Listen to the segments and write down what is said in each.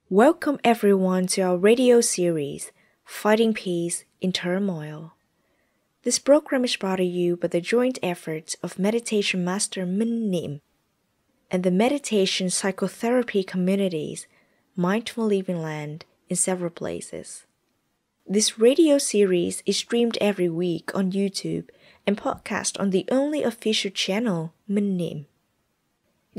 Welcome everyone to our radio series, Fighting Peace in Turmoil. This program is brought to you by the joint efforts of Meditation Master Minh Niem and the Meditation Psychotherapy communities, Mindful Living Land in several places. This radio series is streamed every week on YouTube and podcast on the only official channel, Minh Niem.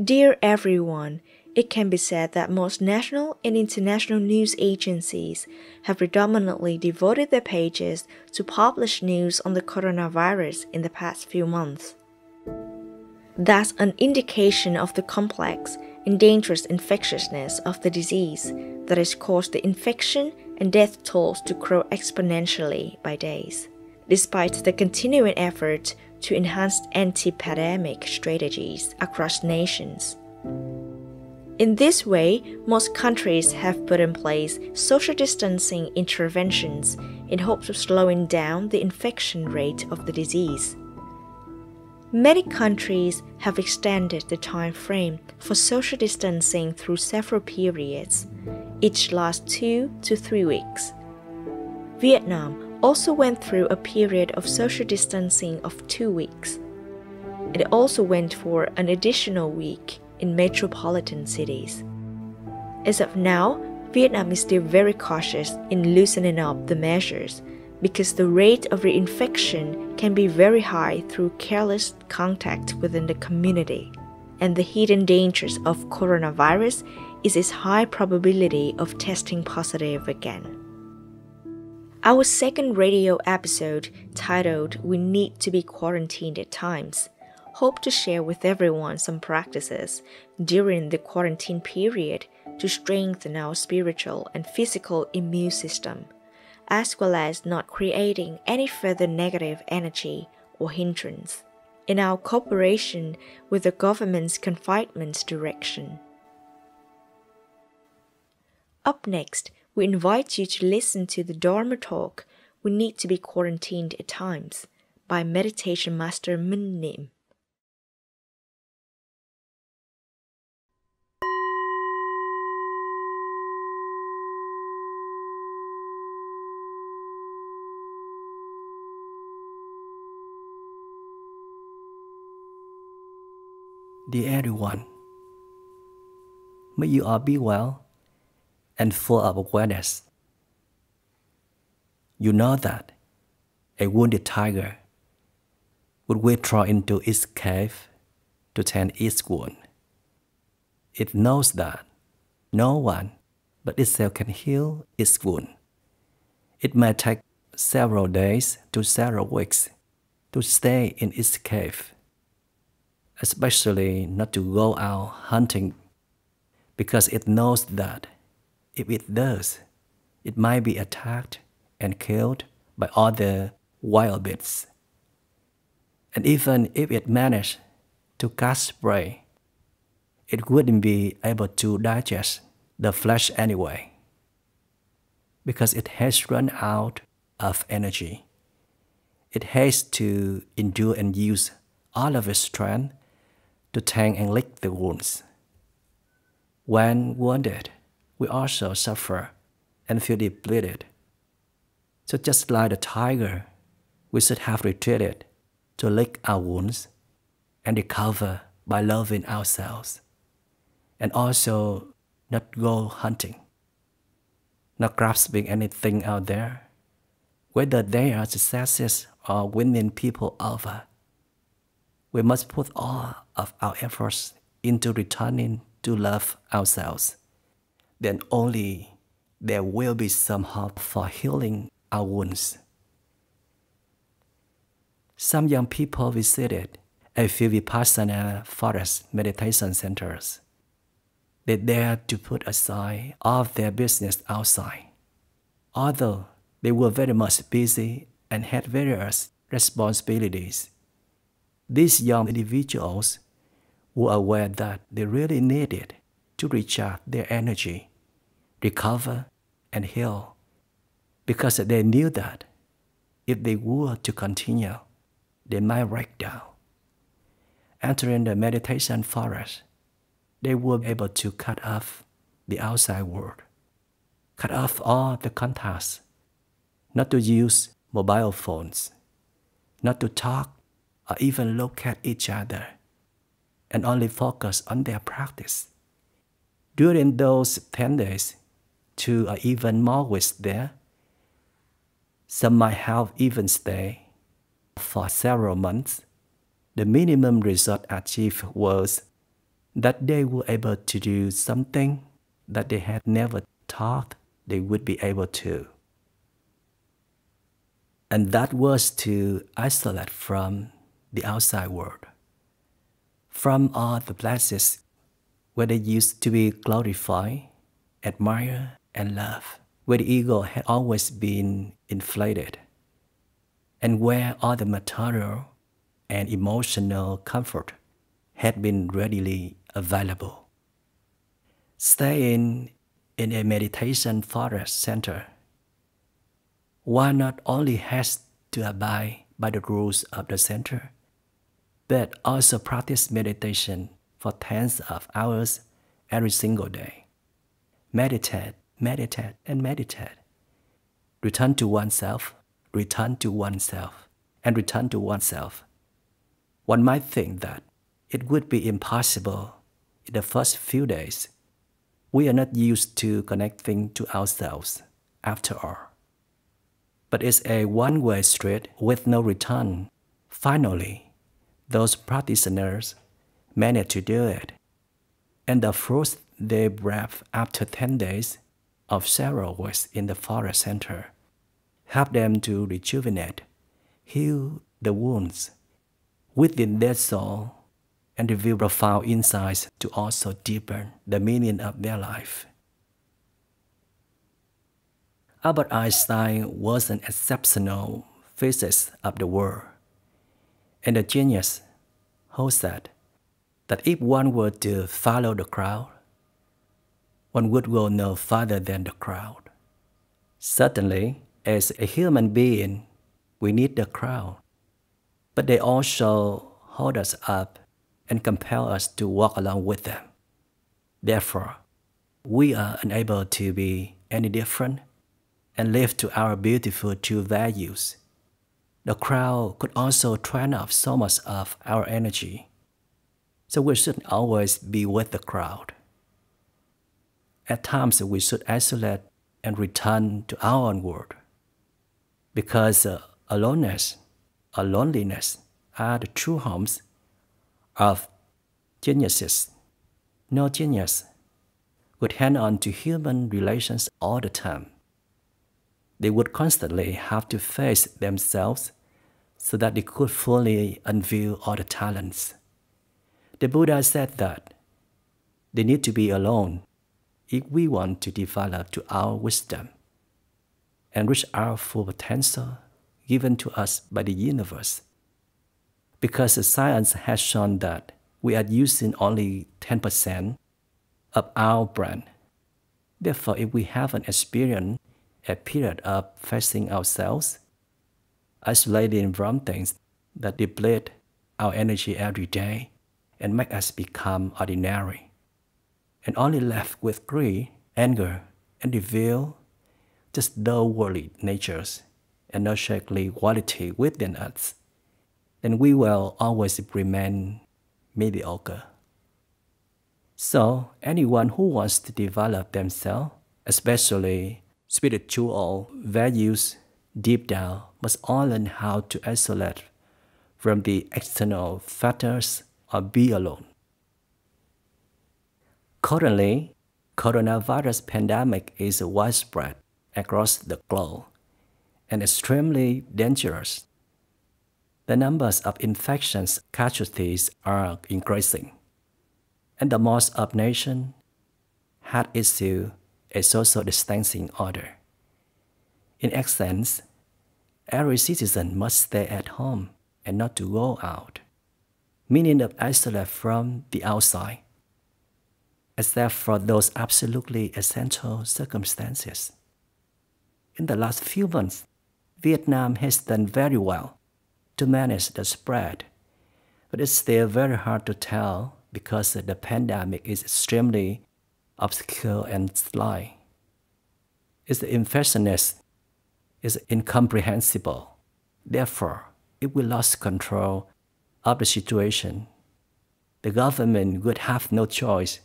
Dear everyone, it can be said that most national and international news agencies have predominantly devoted their pages to publish news on the coronavirus in the past few months. That's an indication of the complex and dangerous infectiousness of the disease that has caused the infection and death tolls to grow exponentially by days, despite the continuing effort to enhance anti-pandemic strategies across nations. In this way, most countries have put in place social distancing interventions in hopes of slowing down the infection rate of the disease. Many countries have extended the time frame for social distancing through several periods, each lasts 2 to 3 weeks. Vietnam also went through a period of social distancing of 2 weeks. It also went for an additional week in metropolitan cities. As of now, Vietnam is still very cautious in loosening up the measures because the rate of reinfection can be very high through careless contact within the community, and the hidden dangers of coronavirus is its high probability of testing positive again. Our second radio episode, titled We Need to be Quarantined at Times, hope to share with everyone some practices during the quarantine period to strengthen our spiritual and physical immune system, as well as not creating any further negative energy or hindrance in our cooperation with the government's confinement direction. Up next, we invite you to listen to the Dharma Talk, We Need to be Quarantined at Times, by Meditation Master Minh Niem. Dear everyone, may you all be well and full of awareness. You know that a wounded tiger would withdraw into its cave to tend its wound. It knows that no one but itself can heal its wound. It may take several days to several weeks to stay in its cave, especially not to go out hunting, because it knows that if it does, it might be attacked and killed by other wild beasts. And even if it managed to catch prey, it wouldn't be able to digest the flesh anyway, because it has run out of energy. It has to endure and use all of its strength to tang and lick the wounds. When wounded, we also suffer and feel depleted. So just like the tiger, we should have retreated to lick our wounds and recover by loving ourselves, and also not go hunting, not grasping anything out there, whether they are successes or winning people over. We must put all of our efforts into returning to love ourselves. Then only there will be some hope for healing our wounds. Some young people visited a few Vipassana forest meditation centers. They dared to put aside all of their business outside. Although they were very much busy and had various responsibilities, these young individuals were aware that they really needed to recharge their energy, recover, and heal, because they knew that if they were to continue, they might break down. Entering the meditation forest, they were able to cut off the outside world cut off all the contacts, not to use mobile phones, not to talk or even look at each other, and only focus on their practice. During those 10 days, 2 or even more weeks there, some might have even stayed for several months. The minimum result achieved was that they were able to do something that they had never thought they would be able to. And that was to isolate from the outside world, from all the places where they used to be glorified, admired, and loved, where the ego had always been inflated, and where all the material and emotional comfort had been readily available. Staying in a meditation forest center, one not only has to abide by the rules of the center, but also practice meditation for tens of hours every single day. Meditate, meditate, and meditate. Return to oneself, return to oneself, and return to oneself. One might think that it would be impossible in the first few days. We are not used to connecting to ourselves after all. But it's a one-way street with no return. Finally, those practitioners managed to do it, and the fruits they brought after 10 days of several weeks in the forest center helped them to rejuvenate, heal the wounds within their soul, and reveal profound insights to also deepen the meaning of their life. Albert Einstein was an exceptional physicist of the world, and a genius who said that if one were to follow the crowd, one would go no farther than the crowd. Certainly, as a human being, we need the crowd, but they also hold us up and compel us to walk along with them. Therefore, we are unable to be any different and live to our beautiful true values. The crowd could also drain off so much of our energy, so we shouldn't always be with the crowd. At times, we should isolate and return to our own world, because aloneness or loneliness are the true homes of geniuses. No genius would hang on to human relations all the time. They would constantly have to face themselves so that they could fully unveil all the talents. The Buddha said that they need to be alone if we want to develop to our wisdom and reach our full potential given to us by the universe. Because the science has shown that we are using only 10% of our brain. Therefore, if we haven't experienced a period of facing ourselves, isolating from things that deplete our energy every day and make us become ordinary, and only left with greed, anger, and reveal just low worldly natures and no shakely quality within us, then we will always remain mediocre. So anyone who wants to develop themselves, especially spiritual values deep down, must all learn how to isolate from the external factors or be alone. Currently, coronavirus pandemic is widespread across the globe and extremely dangerous. The numbers of infections casualties are increasing, and the most of nations had issued a social distancing order. In essence, every citizen must stay at home and not to go out, meaning to isolate from the outside, except for those absolutely essential circumstances. In the last few months, Vietnam has done very well to manage the spread, but it's still very hard to tell because the pandemic is extremely obscure and sly. It's impressionist. It's incomprehensible. Therefore, if we lost control of the situation, the government would have no choice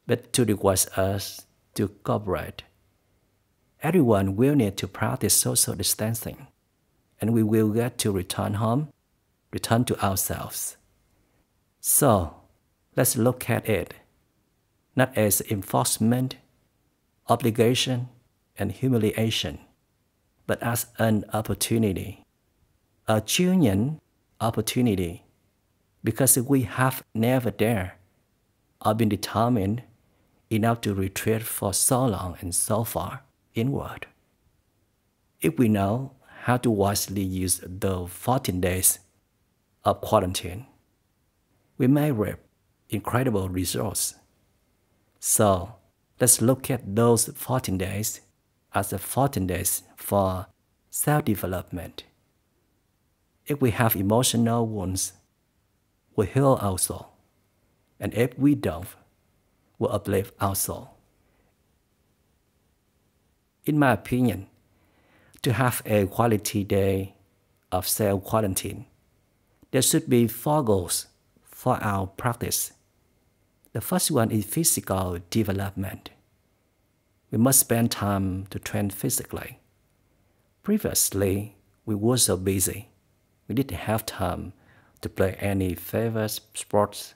but to request us to cooperate. Everyone will need to practice social distancing, and we will get to return home, return to ourselves. So, let's look at it not as enforcement, obligation, and humiliation, but as an opportunity, a genuine opportunity, because we have never dared or been determined enough to retreat for so long and so far inward. If we know how to wisely use the 14 days of quarantine, we may reap incredible results. So let's look at those 14 days as the 14 days for self-development. If we have emotional wounds, we heal our soul. And if we don't, we uplift our soul. In my opinion, to have a quality day of self-quarantine, there should be 4 goals for our practice. The first one is physical development. We must spend time to train physically. Previously, we were so busy, we didn't have time to play any favorite sports,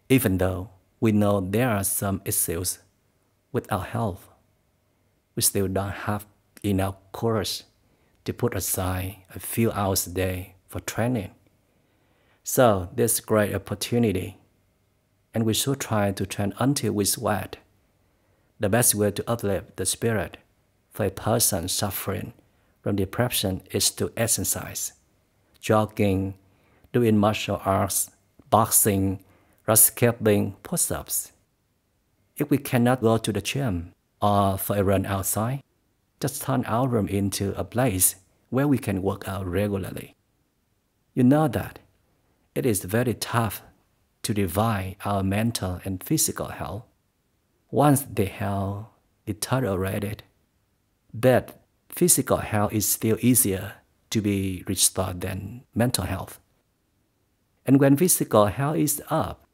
even though we know there are some issues with our health. We still don't have enough courage to put aside a few hours a day for training. So there's a great opportunity, and we should try to train until we sweat. The best way to uplift the spirit for a person suffering from depression is to exercise, jogging, doing martial arts, boxing, rock skating, push-ups. If we cannot go to the gym or for a run outside, just turn our room into a place where we can work out regularly. You know that it is very tough to divide our mental and physical health once the health deteriorated. But physical health is still easier to be restored than mental health. And when physical health is up,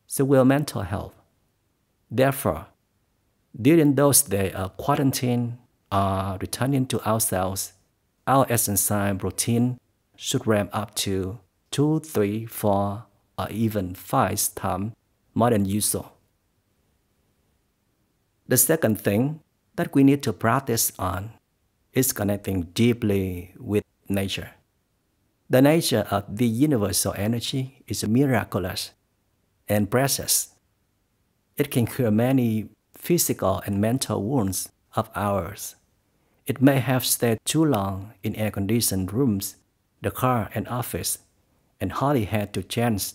so will mental health. Therefore, during those days of quarantine or returning to ourselves, our exercise routine should ramp up to 2, 3, 4, or even 5 times more than usual. The second thing that we need to practice on is connecting deeply with nature. The nature of the universal energy is miraculous and precious. It can cure many physical and mental wounds of ours. It may have stayed too long in air-conditioned rooms, the car and office, and hardly had the chance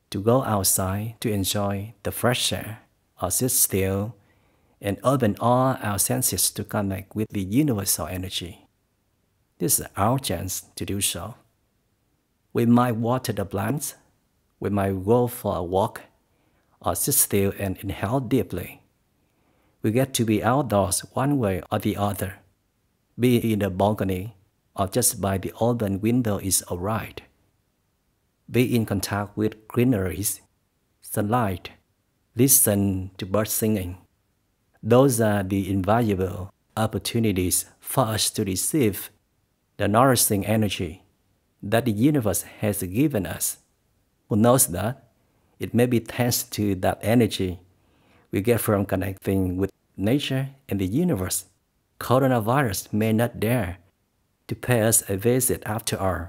to go outside to enjoy the fresh air or sit still and open all our senses to connect with the universal energy. This is our chance to do so. We might water the plants, we might go for a walk, or sit still and inhale deeply. We get to be outdoors one way or the other. Be it in the balcony or just by the open window is alright. Be in contact with greeneries, sunlight, listen to birds singing. Those are the invaluable opportunities for us to receive the nourishing energy that the universe has given us. Who knows that? It may be thanks to that energy we get from connecting with nature and the universe. Coronavirus may not dare to pay us a visit after all.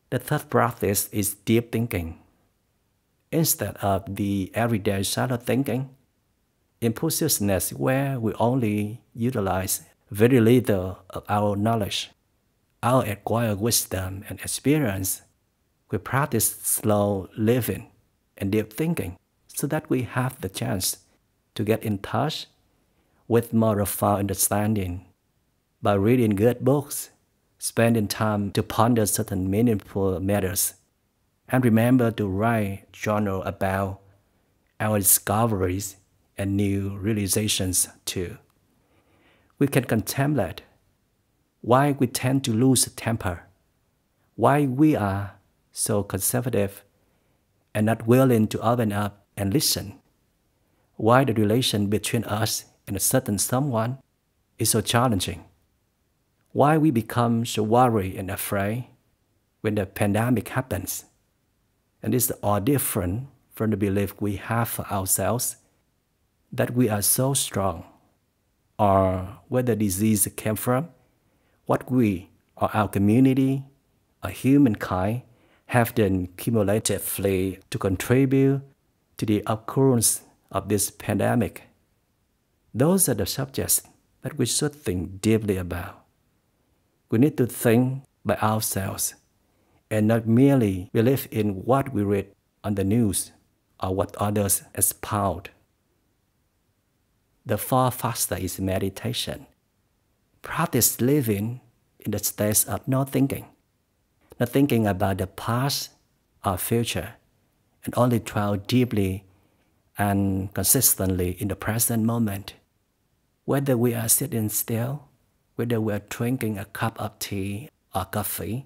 The third practice is deep thinking. Instead of the everyday shallow thinking, impulsiveness where we only utilize very little of our knowledge, our acquired wisdom and experience, we practice slow living and deep thinking so that we have the chance to get in touch with more profound understanding by reading good books, spending time to ponder certain meaningful matters, and remember to write journal about our discoveries and new realizations too. We can contemplate why we tend to lose temper, why we are so conservative and not willing to open up and listen, why the relation between us and a certain someone is so challenging, why we become so worried and afraid when the pandemic happens. And it's all different from the belief we have for ourselves that we are so strong, or where the disease came from, what we or our community or humankind have done cumulatively to contribute to the occurrence of this pandemic. Those are the subjects that we should think deeply about. We need to think by ourselves and not merely believe in what we read on the news or what others expound. The fourth factor is meditation. Practice living in the state of not thinking about the past or future, and only dwell deeply and consistently in the present moment. Whether we are sitting still, whether we are drinking a cup of tea or coffee,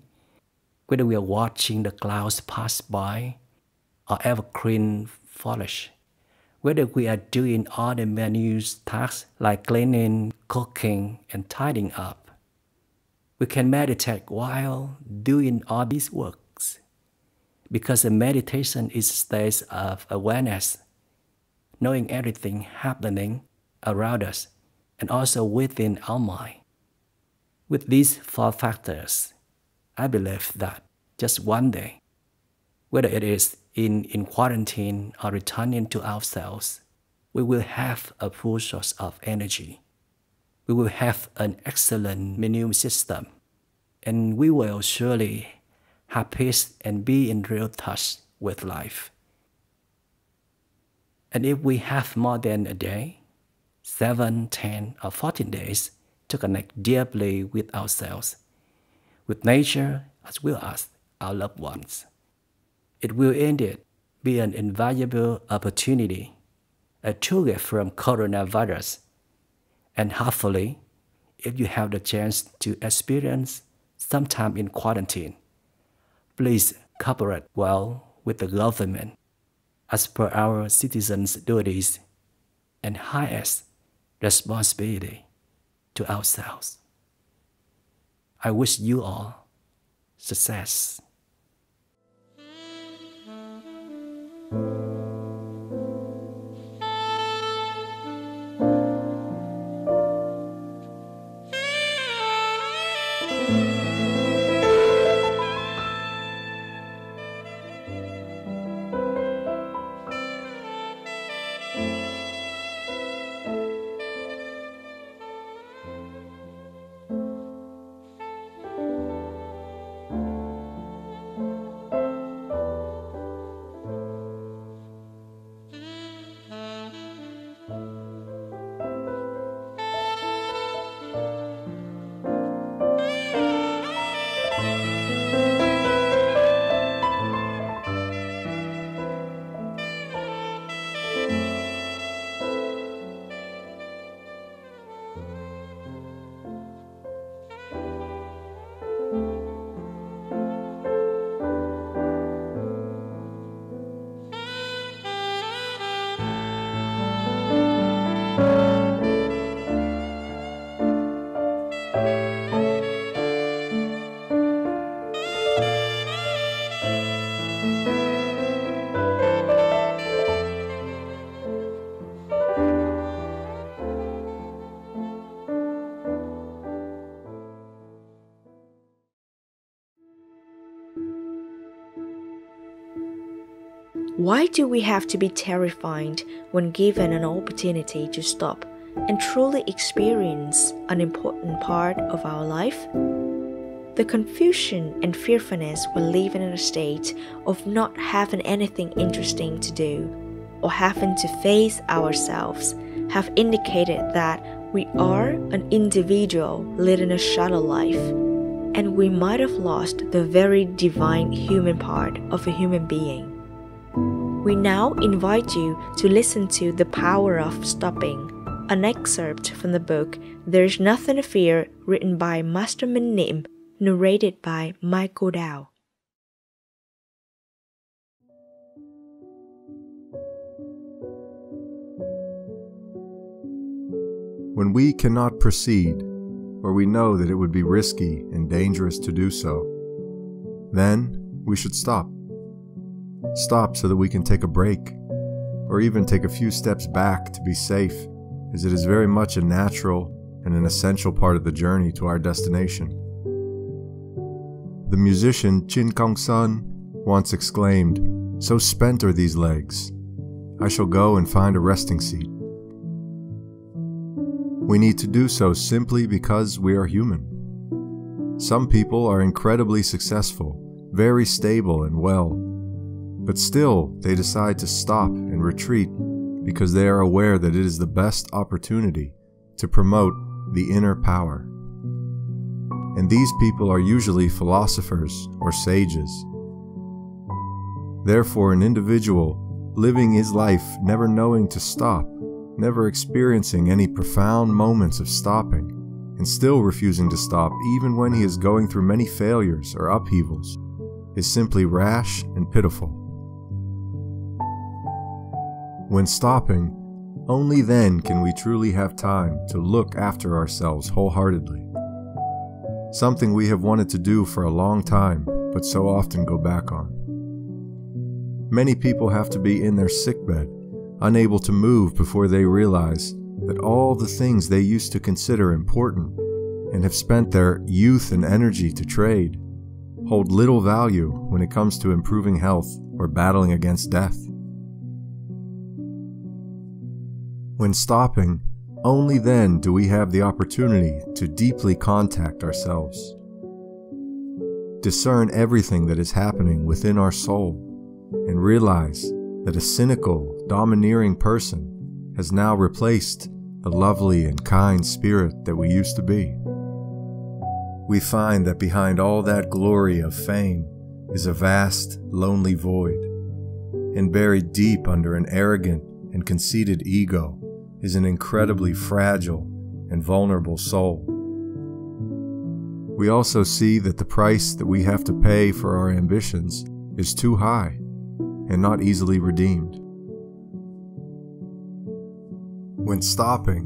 whether we are watching the clouds pass by or evergreen foliage, whether we are doing all the menus tasks like cleaning, cooking, and tidying up. We can meditate while doing all these works, because the meditation is a state of awareness, knowing everything happening around us and also within our mind. With these four factors, I believe that just one day, whether it is in quarantine or returning to ourselves, we will have a full source of energy. We will have an excellent immune system, and we will surely have peace and be in real touch with life. And if we have more than a day, 7, 10, or 14 days to connect deeply with ourselves, with nature as well as our loved ones, it will indeed be an invaluable opportunity, a toolkit from coronavirus. And hopefully, if you have the chance to experience some time in quarantine, please cooperate well with the government as per our citizens' duties and highest responsibility to ourselves. I wish you all success. Why do we have to be terrified when given an opportunity to stop and truly experience an important part of our life? The confusion and fearfulness we live in a state of not having anything interesting to do or having to face ourselves have indicated that we are an individual leading a shallow life, and we might have lost the very divine human part of a human being. We now invite you to listen to The Power of Stopping, an excerpt from the book There's Nothing to Fear, written by Master Minh Niem, narrated by Michael Dao. When we cannot proceed, or we know that it would be risky and dangerous to do so, then we should stop. Stop so that we can take a break, or even take a few steps back to be safe, as it is very much a natural and an essential part of the journey to our destination. The musician Chin Kong-sun once exclaimed, "So spent are these legs, I shall go and find a resting seat." We need to do so simply because we are human. Some people are incredibly successful, very stable and well, but still they decide to stop and retreat because they are aware that it is the best opportunity to promote the inner power. And these people are usually philosophers or sages. Therefore, an individual living his life never knowing to stop, never experiencing any profound moments of stopping, and still refusing to stop even when he is going through many failures or upheavals, is simply rash and pitiful. When stopping, only then can we truly have time to look after ourselves wholeheartedly. Something we have wanted to do for a long time, but so often go back on. Many people have to be in their sickbed, unable to move before they realize that all the things they used to consider important and have spent their youth and energy to trade hold little value when it comes to improving health or battling against death. When stopping, only then do we have the opportunity to deeply contact ourselves, discern everything that is happening within our soul, and realize that a cynical, domineering person has now replaced the lovely and kind spirit that we used to be. We find that behind all that glory of fame is a vast, lonely void, and buried deep under an arrogant and conceited ego is an incredibly fragile and vulnerable soul. We also see that the price that we have to pay for our ambitions is too high and not easily redeemed. When stopping,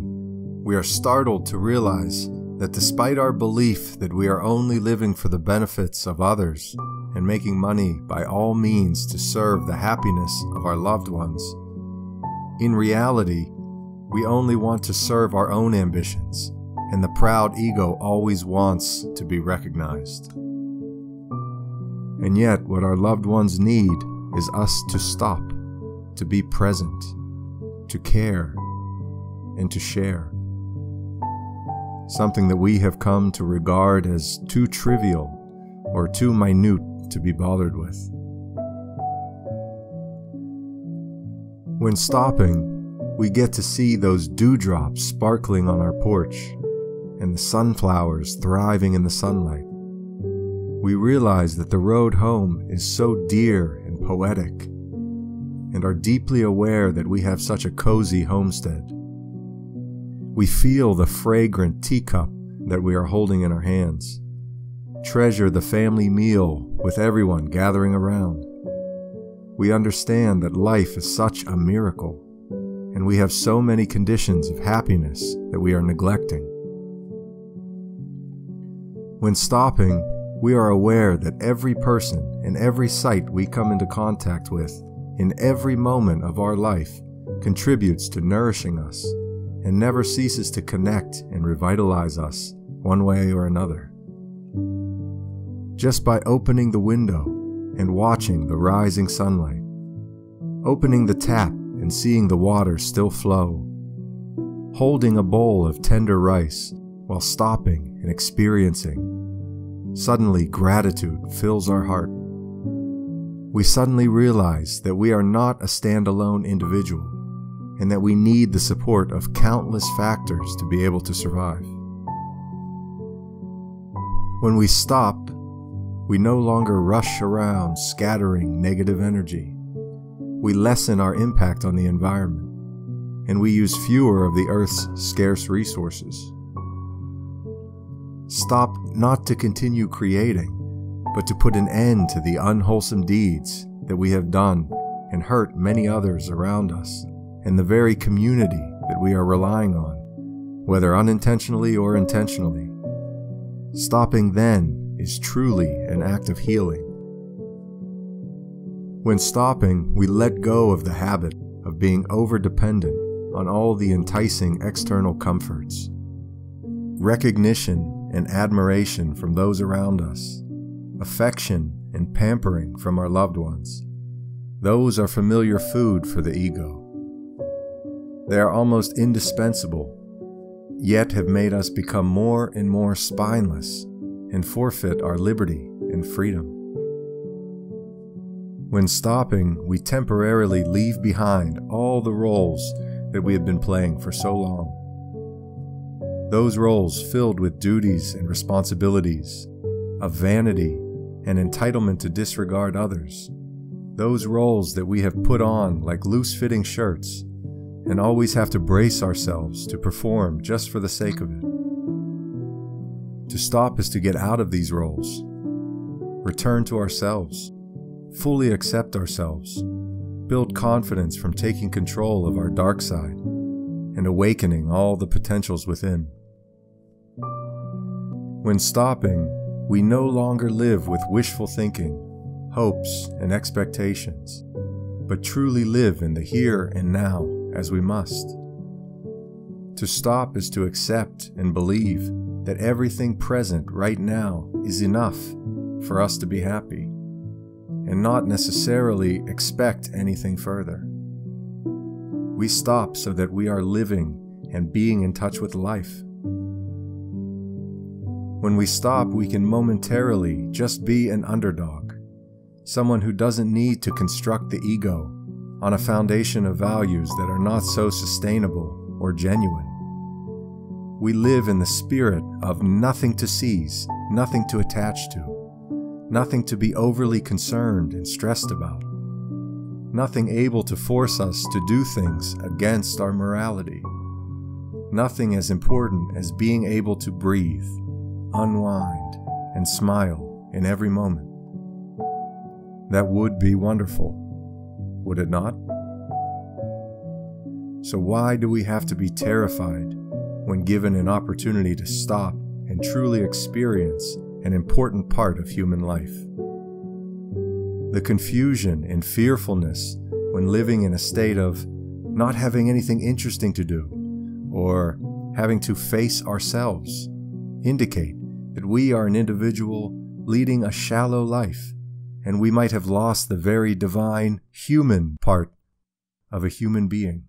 we are startled to realize that despite our belief that we are only living for the benefits of others and making money by all means to serve the happiness of our loved ones, in reality, we only want to serve our own ambitions, and the proud ego always wants to be recognized. And yet, what our loved ones need is us to stop, to be present, to care, and to share. Something that we have come to regard as too trivial or too minute to be bothered with. When stopping, we get to see those dewdrops sparkling on our porch and the sunflowers thriving in the sunlight. We realize that the road home is so dear and poetic, and are deeply aware that we have such a cozy homestead. We feel the fragrant teacup that we are holding in our hands, treasure the family meal with everyone gathering around. We understand that life is such a miracle, and we have so many conditions of happiness that we are neglecting. When stopping, we are aware that every person and every sight we come into contact with in every moment of our life contributes to nourishing us and never ceases to connect and revitalize us one way or another. Just by opening the window and watching the rising sunlight, opening the tap and seeing the water still flow, holding a bowl of tender rice while stopping and experiencing, suddenly gratitude fills our heart. We suddenly realize that we are not a standalone individual, and that we need the support of countless factors to be able to survive. When we stop, we no longer rush around scattering negative energy. we lessen our impact on the environment, and we use fewer of the Earth's scarce resources. Stop not to continue creating, but to put an end to the unwholesome deeds that we have done and hurt many others around us and the very community that we are relying on, whether unintentionally or intentionally. Stopping then is truly an act of healing. When stopping, we let go of the habit of being over-dependent on all the enticing external comforts. Recognition and admiration from those around us, affection and pampering from our loved ones, those are familiar food for the ego. They are almost indispensable, yet have made us become more and more spineless and forfeit our liberty and freedom. When stopping, we temporarily leave behind all the roles that we have been playing for so long. Those roles filled with duties and responsibilities, of vanity and entitlement to disregard others. Those roles that we have put on like loose-fitting shirts and always have to brace ourselves to perform just for the sake of it. To stop is to get out of these roles, return to ourselves, fully accept ourselves, build confidence from taking control of our dark side, and awakening all the potentials within. When stopping, we no longer live with wishful thinking, hopes, and expectations, but truly live in the here and now as we must. To stop is to accept and believe that everything present right now is enough for us to be happy, and not necessarily expect anything further. We stop so that we are living and being in touch with life. When we stop, we can momentarily just be an underdog, someone who doesn't need to construct the ego on a foundation of values that are not so sustainable or genuine. We live in the spirit of nothing to seize, nothing to attach to, nothing to be overly concerned and stressed about, nothing able to force us to do things against our morality, nothing as important as being able to breathe, unwind, and smile in every moment. That would be wonderful, would it not? So why do we have to be terrified when given an opportunity to stop and truly experience an important part of human life? The confusion and fearfulness when living in a state of not having anything interesting to do or having to face ourselves indicate that we are an individual leading a shallow life, and we might have lost the very divine human part of a human being.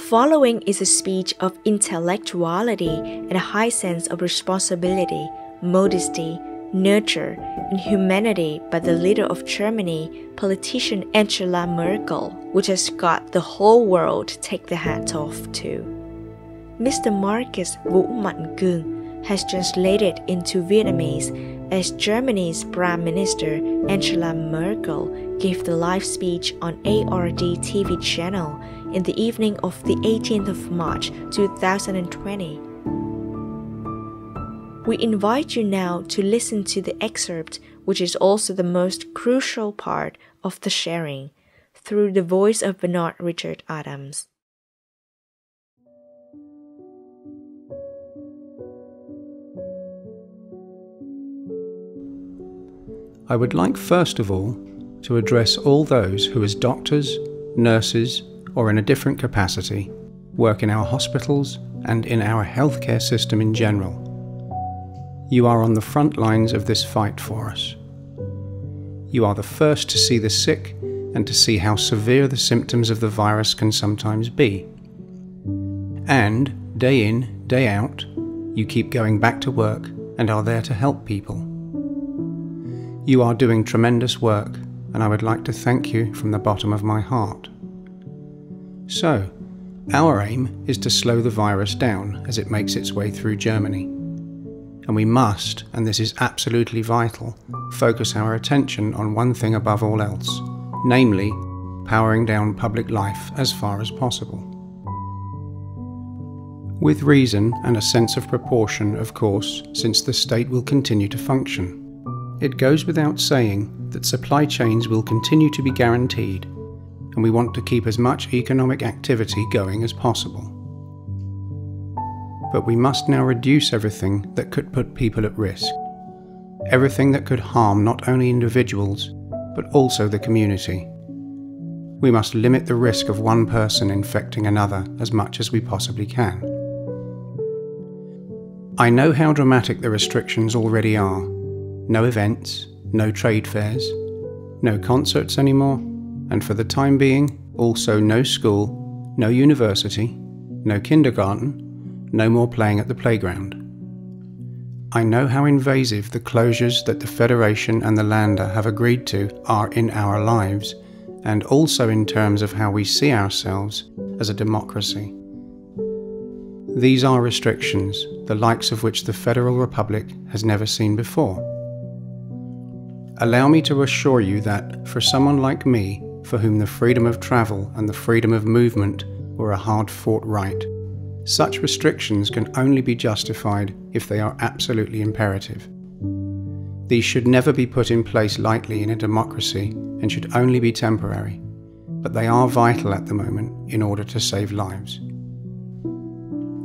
following is a speech of intellectuality and a high sense of responsibility, modesty, nurture, and humanity by the leader of Germany, politician Angela Merkel, which has got the whole world to take the hat off to. Mr. Marcus Vũ Mạnh Cương has translated into Vietnamese as Germany's Prime Minister Angela Merkel gave the live speech on ARD TV channel in the evening of the 18th of March 2020. We invite you now to listen to the excerpt, which is also the most crucial part of the sharing, through the voice of Bernard Richard Adams. I would like first of all to address all those who as doctors, nurses, or in a different capacity, work in our hospitals and in our healthcare system in general. You are on the front lines of this fight for us. You are the first to see the sick and to see how severe the symptoms of the virus can sometimes be. And, day in, day out, you keep going back to work and are there to help people. You are doing tremendous work, and I would like to thank you from the bottom of my heart. So, our aim is to slow the virus down as it makes its way through Germany. And we must, and this is absolutely vital, focus our attention on one thing above all else, namely, powering down public life as far as possible. With reason and a sense of proportion, of course, since the state will continue to function. It goes without saying that supply chains will continue to be guaranteed, and we want to keep as much economic activity going as possible. But we must now reduce everything that could put people at risk, everything that could harm not only individuals, but also the community. We must limit the risk of one person infecting another as much as we possibly can. I know how dramatic the restrictions already are. No events, no trade fairs, no concerts anymore, and for the time being, also no school, no university, no kindergarten, no more playing at the playground. I know how invasive the closures that the Federation and the Länder have agreed to are in our lives, and also in terms of how we see ourselves as a democracy. These are restrictions, the likes of which the Federal Republic has never seen before. Allow me to assure you that, for someone like me, for whom the freedom of travel and the freedom of movement were a hard-fought right, such restrictions can only be justified if they are absolutely imperative. These should never be put in place lightly in a democracy and should only be temporary, but they are vital at the moment in order to save lives.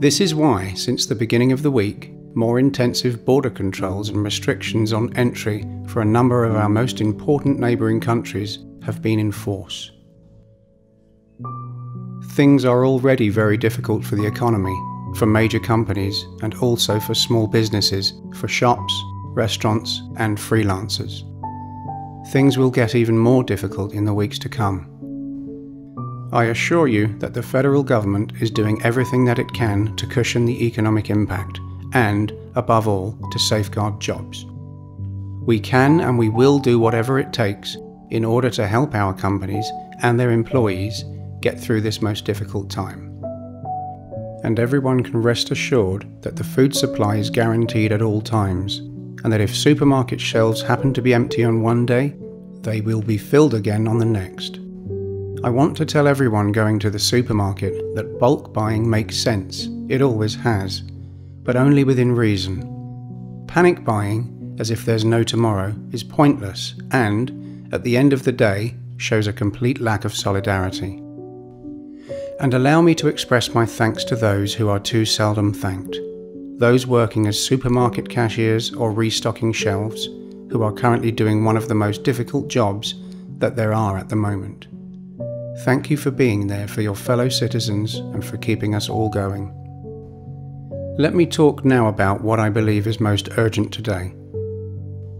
This is why, since the beginning of the week, more intensive border controls and restrictions on entry for a number of our most important neighbouring countries have been in force. Things are already very difficult for the economy, for major companies, and also for small businesses, for shops, restaurants, and freelancers. Things will get even more difficult in the weeks to come. I assure you that the federal government is doing everything that it can to cushion the economic impact and, above all, to safeguard jobs. We can and we will do whatever it takes in order to help our companies and their employees get through this most difficult time. And everyone can rest assured that the food supply is guaranteed at all times, and that if supermarket shelves happen to be empty on one day, they will be filled again on the next. I want to tell everyone going to the supermarket that bulk buying makes sense, it always has, but only within reason. Panic buying, as if there's no tomorrow, is pointless and, at the end of the day, shows a complete lack of solidarity. And allow me to express my thanks to those who are too seldom thanked. Those working as supermarket cashiers or restocking shelves, who are currently doing one of the most difficult jobs that there are at the moment. Thank you for being there for your fellow citizens and for keeping us all going. Let me talk now about what I believe is most urgent today.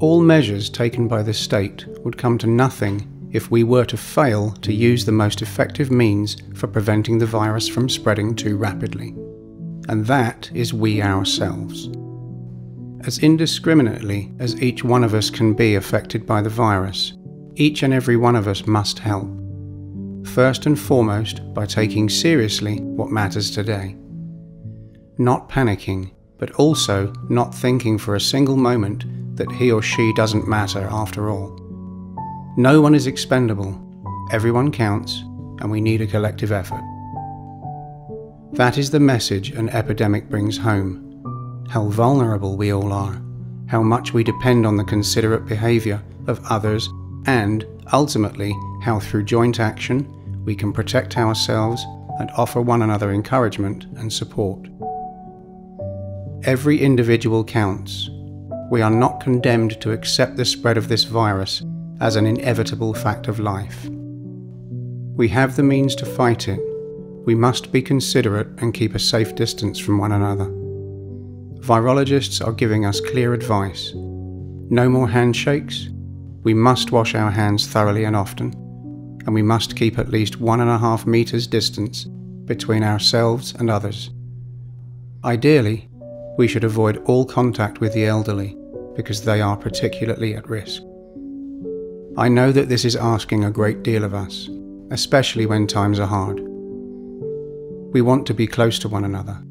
All measures taken by the state would come to nothing if we were to fail to use the most effective means for preventing the virus from spreading too rapidly. And that is we ourselves. As indiscriminately as each one of us can be affected by the virus, each and every one of us must help. First and foremost, by taking seriously what matters today. Not panicking, but also not thinking for a single moment that he or she doesn't matter after all. No one is expendable, everyone counts, and we need a collective effort. That is the message an epidemic brings home. How vulnerable we all are, how much we depend on the considerate behaviour of others, and, ultimately, how through joint action we can protect ourselves and offer one another encouragement and support. Every individual counts. We are not condemned to accept the spread of this virus as an inevitable fact of life. We have the means to fight it. We must be considerate and keep a safe distance from one another. Virologists are giving us clear advice. No more handshakes. We must wash our hands thoroughly and often, and we must keep at least 1.5 meters distance between ourselves and others. Ideally, we should avoid all contact with the elderly because they are particularly at risk. I know that this is asking a great deal of us, especially when times are hard. We want to be close to one another.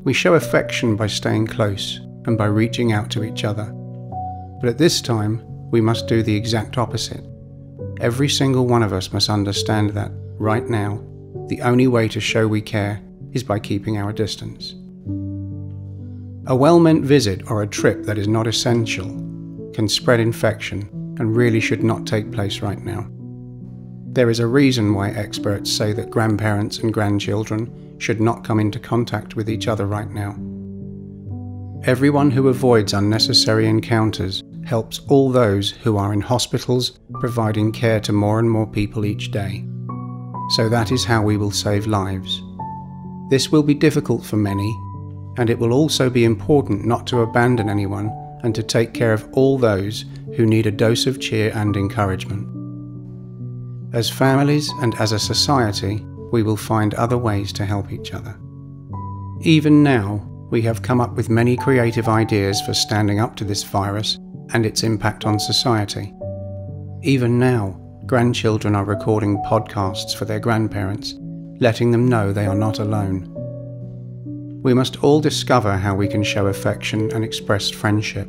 We show affection by staying close and by reaching out to each other. But at this time, we must do the exact opposite. Every single one of us must understand that, right now, the only way to show we care is by keeping our distance. A well-meant visit or a trip that is not essential can spread infection and really should not take place right now. There is a reason why experts say that grandparents and grandchildren should not come into contact with each other right now. Everyone who avoids unnecessary encounters helps all those who are in hospitals providing care to more and more people each day. So that is how we will save lives. This will be difficult for many, and it will also be important not to abandon anyone and to take care of all those who need a dose of cheer and encouragement. As families and as a society, we will find other ways to help each other. Even now, we have come up with many creative ideas for standing up to this virus and its impact on society. Even now, grandchildren are recording podcasts for their grandparents, letting them know they are not alone. We must all discover how we can show affection and express friendship.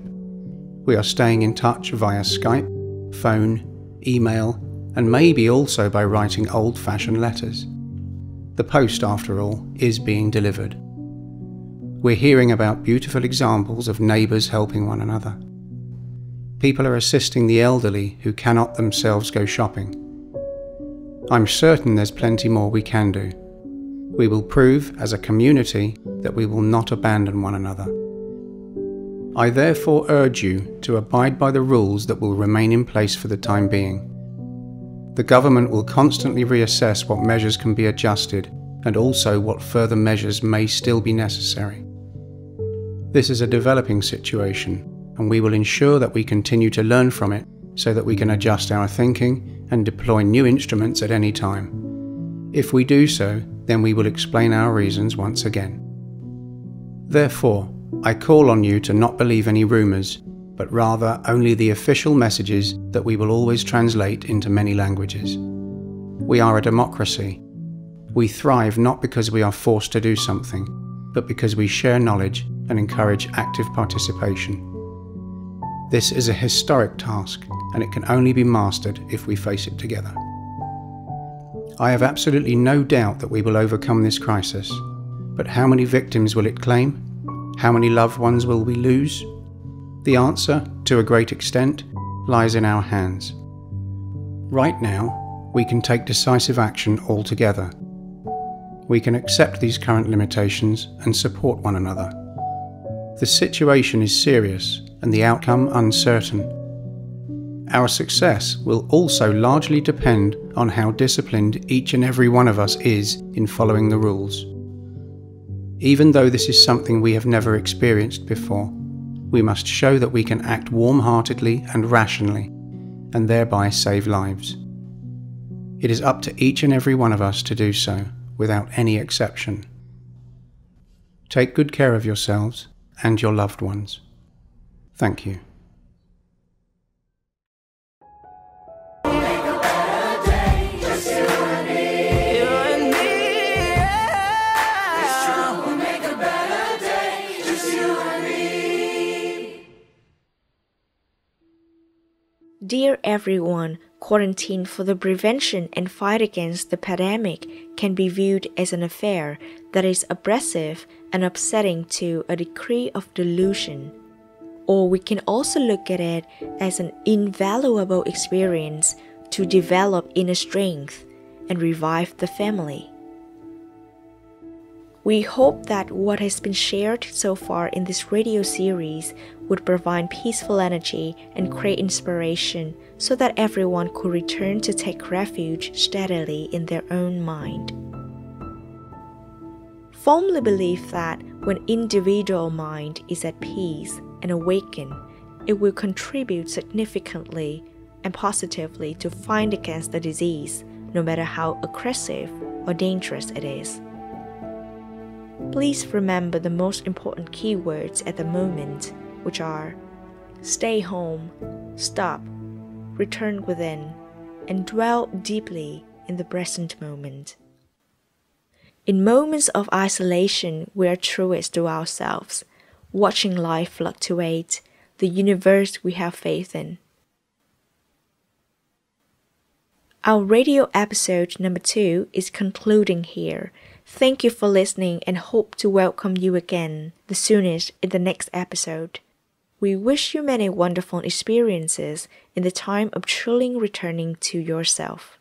We are staying in touch via Skype, phone, email, and maybe also by writing old-fashioned letters. The post, after all, is being delivered. We're hearing about beautiful examples of neighbours helping one another. People are assisting the elderly who cannot themselves go shopping. I'm certain there's plenty more we can do. We will prove as a community that we will not abandon one another. I therefore urge you to abide by the rules that will remain in place for the time being. The government will constantly reassess what measures can be adjusted and also what further measures may still be necessary. This is a developing situation, and we will ensure that we continue to learn from it so that we can adjust our thinking and deploy new instruments at any time. If we do so, then we will explain our reasons once again. Therefore, I call on you to not believe any rumours, but rather only the official messages that we will always translate into many languages. We are a democracy. We thrive not because we are forced to do something, but because we share knowledge and encourage active participation. This is a historic task, and it can only be mastered if we face it together. I have absolutely no doubt that we will overcome this crisis, but how many victims will it claim? How many loved ones will we lose? The answer, to a great extent, lies in our hands. Right now, we can take decisive action all together. We can accept these current limitations and support one another. The situation is serious and the outcome uncertain. Our success will also largely depend on how disciplined each and every one of us is in following the rules. Even though this is something we have never experienced before, we must show that we can act warm-heartedly and rationally, and thereby save lives. It is up to each and every one of us to do so, without any exception. Take good care of yourselves and your loved ones. Thank you. Dear everyone, quarantine for the prevention and fight against the pandemic can be viewed as an affair that is oppressive and upsetting to a degree of delusion. Or we can also look at it as an invaluable experience to develop inner strength and revive the family. We hope that what has been shared so far in this radio series would provide peaceful energy and create inspiration so that everyone could return to take refuge steadily in their own mind. Firmly believe that when individual mind is at peace and awakened, it will contribute significantly and positively to fight against the disease, no matter how aggressive or dangerous it is. Please remember the most important keywords at the moment, which are stay home, stop, return within, and dwell deeply in the present moment. In moments of isolation, we are truest to ourselves, watching life fluctuate, the universe we have faith in. Our radio episode number 2 is concluding here. Thank you for listening and hope to welcome you again, the soonest in the next episode. We wish you many wonderful experiences in the time of truly returning to yourself.